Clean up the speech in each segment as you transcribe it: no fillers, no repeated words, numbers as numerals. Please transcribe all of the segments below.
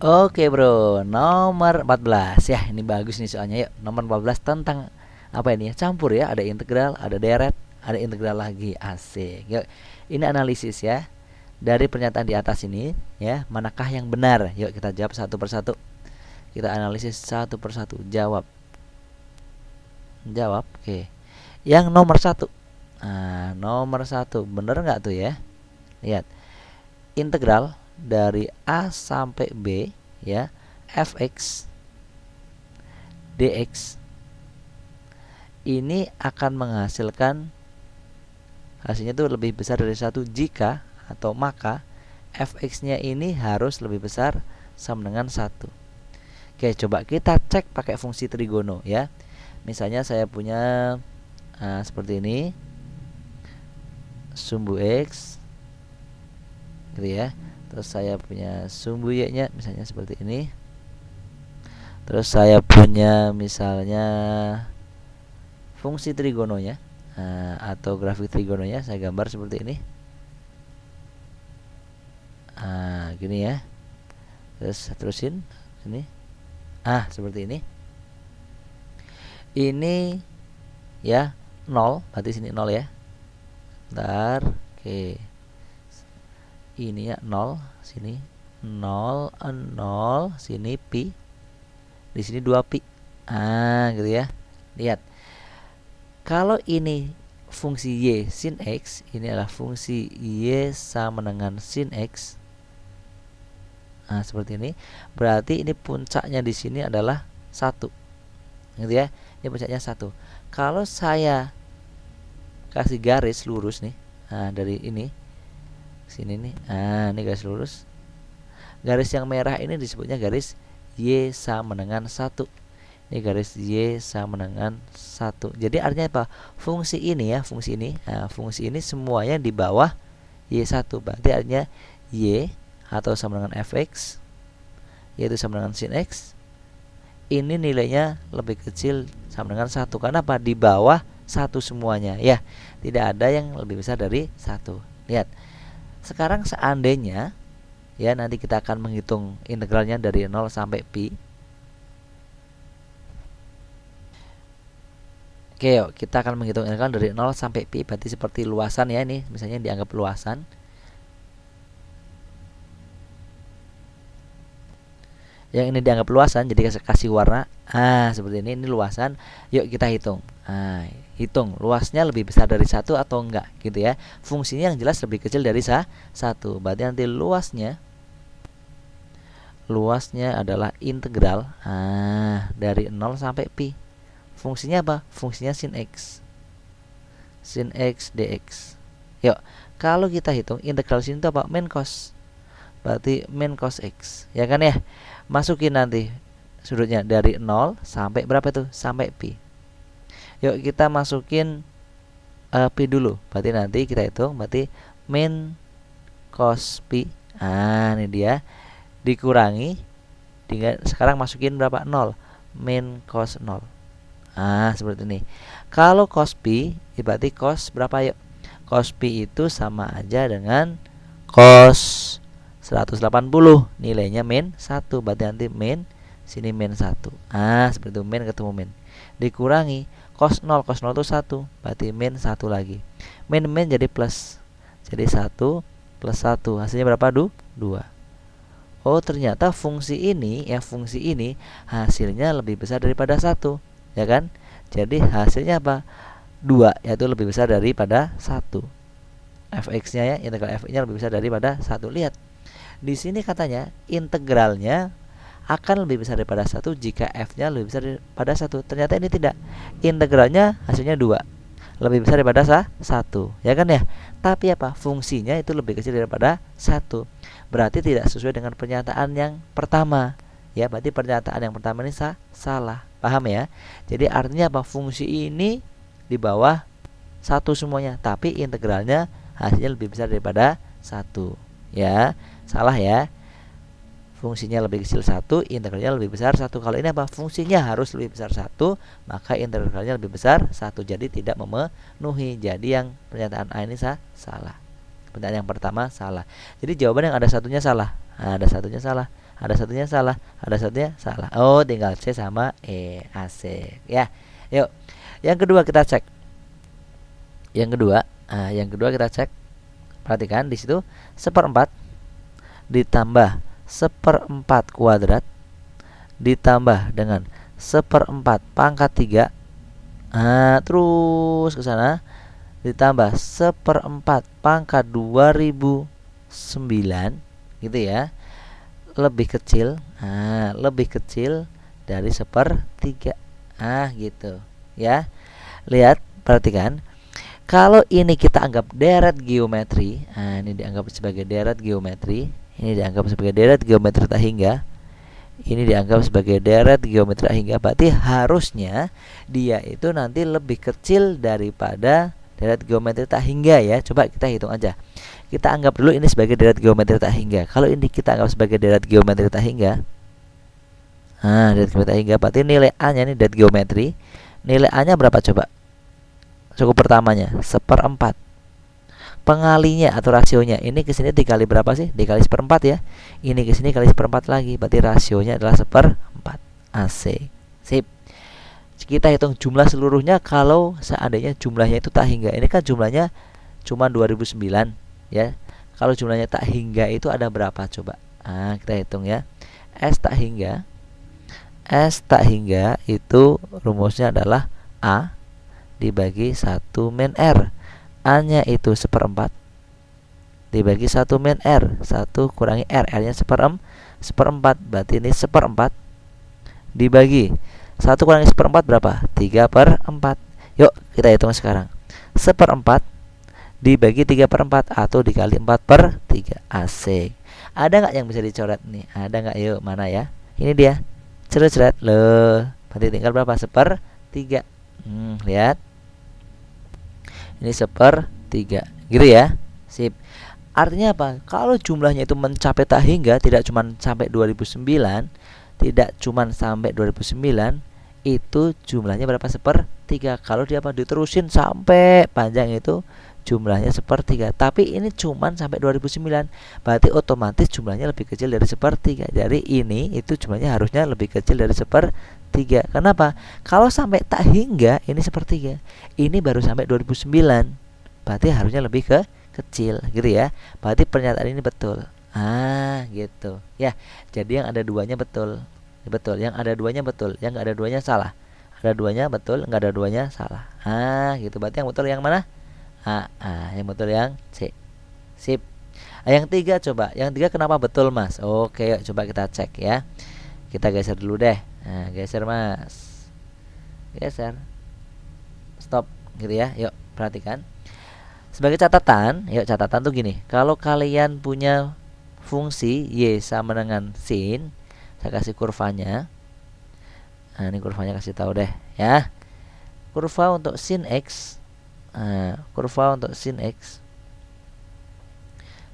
Oke bro, nomor 14 ya. Ini bagus nih soalnya. Yuk, nomor 14 tentang apa ini ya? Campur ya, ada integral, ada deret, ada integral lagi. Asik. Yuk, ini analisis ya. Dari pernyataan di atas ini ya, manakah yang benar? Yuk kita jawab satu persatu. Kita analisis satu persatu. Jawab. Jawab. Oke. Yang nomor satu. Nah, nomor satu bener nggak tuh ya? Lihat. Integral dari A sampai B ya, fx dx ini akan menghasilkan hasilnya itu lebih besar dari 1 jika atau maka fx-nya ini harus lebih besar sama dengan 1. Oke, coba kita cek pakai fungsi trigono ya. Misalnya saya punya seperti ini, sumbu x gitu ya. Terus saya punya sumbu y-nya misalnya seperti ini. Terus saya punya misalnya fungsi trigononya atau grafik trigononya saya gambar seperti ini. Gini ya. Terus terusin sini. Seperti ini. Ini ya 0, berarti sini 0 ya. Bentar. Oke. Ini ya 0, sini 0, 0, sini pi. Di sini 2 pi. Gitu ya. Lihat. Kalau ini fungsi y sin x, ini adalah fungsi y sama dengan sin x. Seperti ini. Berarti ini puncaknya di sini adalah 1. Gitu ya. Ini puncaknya 1. Kalau saya kasih garis lurus nih, dari ini sini nih. Ini garis lurus. Garis yang merah ini disebutnya garis y sama dengan 1. Ini garis y sama dengan 1. Jadi artinya apa? Fungsi ini ya, fungsi ini. Fungsi ini semuanya di bawah y1. Berarti artinya y atau sama dengan fx yaitu sama dengan sin x. Ini nilainya lebih kecil sama dengan 1. Karena apa? Di bawah 1 semuanya ya. Tidak ada yang lebih besar dari 1. Lihat. Sekarang seandainya ya, nanti kita akan menghitung integralnya dari 0 sampai pi. Oke, yuk, kita akan menghitung integral dari 0 sampai pi. Berarti seperti luasan ya, ini misalnya dianggap luasan. Yang ini dianggap luasan, jadi kasih warna. Seperti ini luasan. Yuk kita hitung. Hitung luasnya lebih besar dari 1 atau enggak gitu ya. Fungsinya yang jelas lebih kecil dari 1. Berarti nanti luasnya adalah integral dari 0 sampai pi. Fungsinya apa? Fungsinya sin x. Sin x dx. Yuk, kalau kita hitung integral sin itu apa? Min cos. Berarti min cos x. Ya kan ya? Masukin nanti sudutnya dari 0 sampai berapa itu? Sampai pi. Yuk kita masukin pi dulu. Berarti nanti kita hitung berarti min cos pi. Ini dia. Dikurangi dengan sekarang masukin berapa? 0. Min cos 0. Seperti ini. Kalau cos pi berarti cos berapa yuk? Cos pi itu sama aja dengan cos 180. Nilainya min 1. Berarti nanti min sini min 1. Seperti itu, min ketemu min. Dikurangi cos 0 itu 1. Berarti min 1 lagi. Min jadi plus. Jadi 1 plus 1. Hasilnya berapa? 2. Oh, ternyata fungsi ini hasilnya lebih besar daripada 1. Ya kan? Jadi hasilnya apa? 2, yaitu lebih besar daripada 1. Fx-nya ya, integral fx-nya lebih besar daripada 1. Lihat. Di sini katanya integralnya akan lebih besar daripada 1 jika f-nya lebih besar daripada 1. Ternyata ini tidak. Integralnya hasilnya 2. Lebih besar daripada 1. Ya kan ya? Tapi apa? Fungsinya itu lebih kecil daripada 1. Berarti tidak sesuai dengan pernyataan yang pertama. Ya, berarti pernyataan yang pertama ini salah. Paham ya? Jadi artinya apa? Fungsi ini di bawah 1 semuanya, tapi integralnya hasilnya lebih besar daripada 1. Ya, salah ya. Fungsinya lebih kecil 1, integralnya lebih besar 1. Kalau ini apa? Fungsinya harus lebih besar 1, maka integralnya lebih besar 1. Jadi tidak memenuhi. Jadi yang pernyataan A ini salah. Pernyataan yang pertama salah. Jadi jawaban yang ada satunya salah. Ada satunya salah. ada satunya salah, ada satunya salah. Oh, tinggal C sama E. Asik ya. Yuk, yang kedua kita cek. Yang kedua kita cek. Perhatikan di situ 1/4 ditambah 1/4 kuadrat ditambah dengan 1/4 pangkat 3. Terus ke sana ditambah 1/4 pangkat 2009 gitu ya. Lebih kecil. Lebih kecil dari 1/3. Gitu ya. Lihat, perhatikan. Kalau ini kita anggap deret geometri, ini dianggap sebagai deret geometri, ini dianggap sebagai deret geometri tak hingga, ini dianggap sebagai deret geometri tak hingga, berarti harusnya dia itu nanti lebih kecil daripada deret geometri tak hingga ya. Coba kita hitung aja. Kita anggap dulu ini sebagai deret geometri tak hingga. Kalau ini kita anggap sebagai deret geometri tak hingga, deret geometri tak hingga, berarti nilai A-nya ini deret geometri. Nilai A-nya berapa coba? Suku pertamanya 1/4. Pengalinya atau rasionya ini ke sini dikali berapa sih? Dikali 1/4 ya. Ini ke sini kali 1/4 lagi, berarti rasionya adalah 1/4. AC. Sip. Kita hitung jumlah seluruhnya kalau seandainya jumlahnya itu tak hingga. Ini kan jumlahnya cuma 2009 ya. Kalau jumlahnya tak hingga itu ada berapa coba? Kita hitung ya. S tak hingga itu rumusnya adalah A dibagi 1 min R. A-nya itu 1/4 dibagi 1 min R. 1 kurangi R, R-nya 1/4, berarti ini 1/4 dibagi 1 kurangi 1/4 berapa? 3/4. Yuk kita hitung sekarang. 1/4 dibagi 3/4 atau dikali 4/3. Asik. Ada nggak yang bisa dicoret nih? Ada nggak? Yuk, mana ya? Ini dia. Coret-coret loh. Berarti tinggal berapa? 1/3. Lihat. Ini 1/3 gitu ya. Sip. Artinya apa? Kalau jumlahnya itu mencapai tak hingga, tidak cuma sampai 2009, itu jumlahnya berapa? 1/3. Kalau dia diterusin sampai panjang itu jumlahnya 1/3. Tapi ini cuma sampai 2009, berarti otomatis jumlahnya lebih kecil dari 1/3. Jadi ini itu jumlahnya harusnya lebih kecil dari 1/3. Kenapa? Kalau sampai tak hingga ini 1/3. Ini baru sampai 2009, berarti harusnya lebih kecil gitu ya. Berarti pernyataan ini betul. Gitu ya. Jadi yang ada duanya betul. Betul, yang ada duanya betul, yang nggak ada duanya salah. Ada duanya betul, nggak ada duanya salah. Gitu. Berarti yang betul yang mana? Yang betul yang C. Sip. Yang 3 coba. Yang 3 kenapa betul, Mas? Oke, yuk coba kita cek ya. Kita geser dulu deh. Geser, Mas. Geser. Stop gitu ya. Yuk, perhatikan. Sebagai catatan, catatan tuh gini. Kalau kalian punya fungsi Y sama dengan sin, saya kasih kurvanya. Ini kurvanya kasih tahu deh ya. Kurva untuk sin X.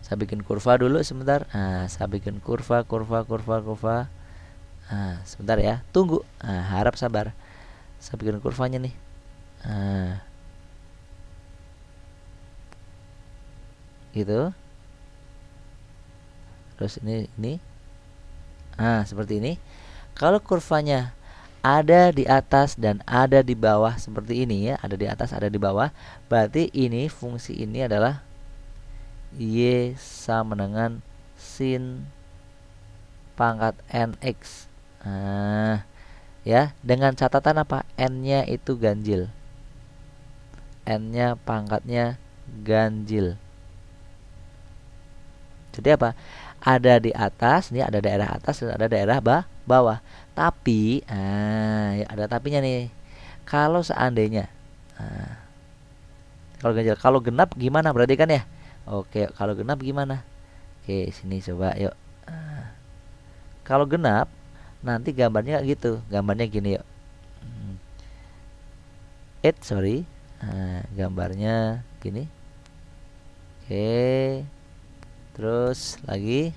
Saya bikin kurva dulu sebentar. Saya bikin kurva. Sebentar ya. Tunggu. Harap sabar. Saya bikin kurvanya nih. Gitu. Terus ini. Seperti ini. Kalau kurvanya ada di atas dan ada di bawah seperti ini ya, ada di atas, ada di bawah, berarti ini fungsi ini adalah Y sama dengan sin pangkat nx. Ya, dengan catatan apa? N-nya itu ganjil. N-nya pangkatnya ganjil. Jadi apa? Ada di atas, ini ada daerah atas dan ada daerah bawah. Tapi, ya ada tapinya nih. Kalau seandainya, kalau ganjil, kalau genap gimana? Berarti kan ya? Oke, kalau genap gimana? Oke, sini coba, yuk. Kalau genap, nanti gambarnya gitu. Gambarnya gini, yuk. Gambarnya gini. Oke. Terus lagi.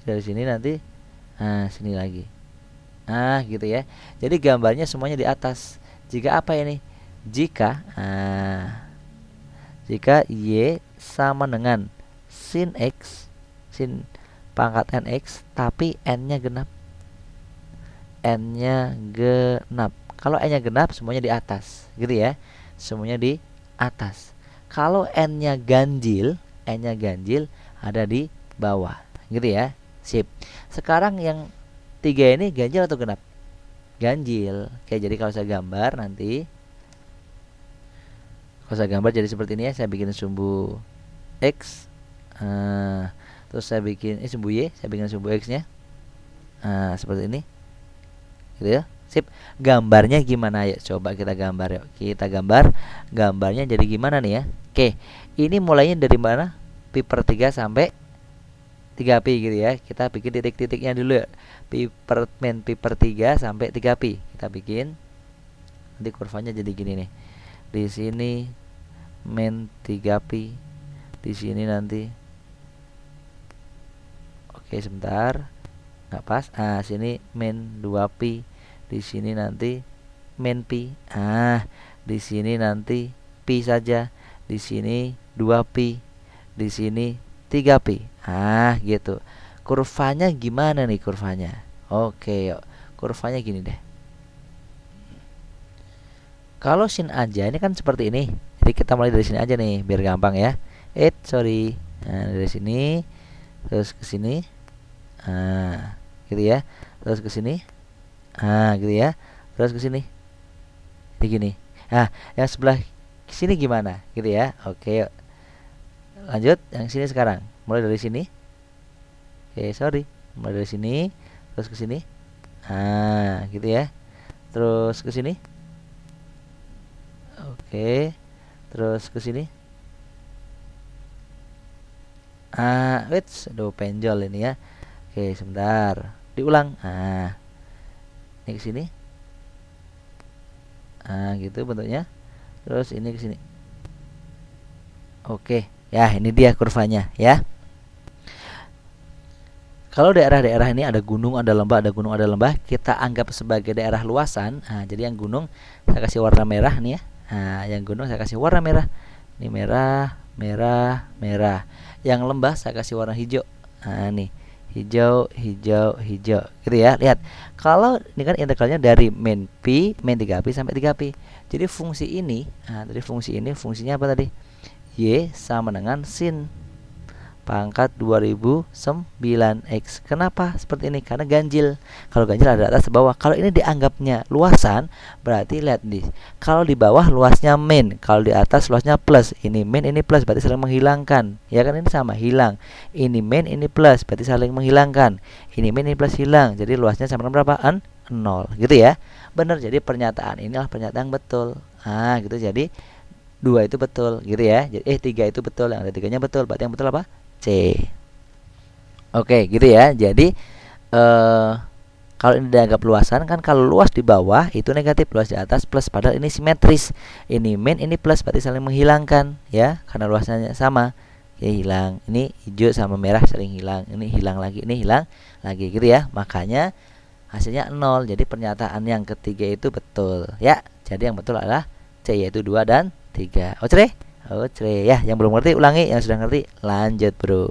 Dari sini nanti sini lagi. Gitu ya. Jadi gambarnya semuanya di atas. Jika apa ini? Jika jika Y sama dengan sin X, sin pangkat NX, tapi N-nya genap. N-nya genap. Kalau N-nya genap, semuanya di atas, gitu ya. Semuanya di atas. Kalau N-nya ganjil, ada di bawah, gitu ya. Sip. Sekarang yang 3 ini ganjil atau genap? Ganjil. Oke, jadi kalau saya gambar nanti, kalau saya gambar jadi seperti ini ya. Saya bikin sumbu X, terus saya bikin sumbu Y, saya bikin sumbu X-nya, seperti ini, gitu ya. Sip. Gambarnya gimana ya? Coba kita gambar yuk. Kita gambar. Gambarnya jadi gimana nih ya? Oke. Ini mulainya dari mana? Pi per 3 sampai 3pi gitu ya. Kita bikin titik-titiknya dulu ya. Pi per 3 sampai 3pi. Kita bikin. Nanti kurvanya jadi gini nih. Di sini min 3pi. Di sini nanti. Oke, sebentar. Nggak pas. Sini min 2pi. Di sini nanti min pi. Di sini nanti pi saja. Di sini 2pi. Di sini 3pi. Gitu. Kurvanya gimana nih kurvanya? Oke, yuk. Kurvanya gini deh. Kalau sin aja ini kan seperti ini. Jadi kita mulai dari sini aja nih biar gampang ya. Sorry. Dari sini terus ke sini. Gitu ya. Terus ke sini. Gitu ya. Terus ke sini. Jadi gini. Yang sebelah sini gimana? Gitu ya. Oke, yuk. Lanjut yang sini sekarang. Mulai dari sini. Oke, sorry. Mulai dari sini terus ke sini. Gitu ya. Terus ke sini. Oke. Terus ke sini. Aduh penjol ini ya. Oke, sebentar. Diulang. Ini ke sini. Gitu bentuknya. Terus ini ke sini. Oke, ya ini dia kurvanya ya. Kalau daerah-daerah ini ada gunung, ada lembah, ada gunung, ada lembah, kita anggap sebagai daerah luasan. Jadi yang gunung saya kasih warna merah nih ya. Yang gunung saya kasih warna merah. Ini merah, merah, merah. Yang lembah saya kasih warna hijau. Nih. Hijau, hijau, hijau. Gitu ya. Lihat. Kalau ini kan integralnya dari min pi, min 3pi sampai 3pi. Jadi fungsi ini, fungsinya apa tadi? Y sama dengan sin pangkat 2009X. Kenapa seperti ini? Karena ganjil. Kalau ganjil ada atas bawah. Kalau ini dianggapnya luasan, berarti lihat nih. Kalau di bawah luasnya min, kalau di atas luasnya plus. Ini min, ini plus, berarti saling menghilangkan. Ya kan ini sama, hilang. Ini min, ini plus, berarti saling menghilangkan. Ini min, ini plus hilang. Jadi luasnya sama dengan berapa? 0. Gitu ya. Benar, jadi pernyataan inilah pernyataan yang betul. Gitu. Jadi 2 itu betul, gitu ya. Jadi 3 itu betul, yang ada 3-nya betul. Berarti yang betul apa? C. Oke, gitu ya. Jadi kalau ini dianggap luasan kan, kalau luas di bawah itu negatif, luas di atas plus, padahal ini simetris. Ini min, ini plus, berarti saling menghilangkan ya, karena luasnya sama. Ya hilang. Ini hijau sama merah saling hilang. Ini hilang lagi, ini hilang lagi, gitu ya. Makanya hasilnya 0. Jadi pernyataan yang ketiga itu betul ya. Jadi yang betul adalah C, yaitu 2 dan 3. Oke ya. Yang belum ngerti ulangi, yang sudah ngerti lanjut bro.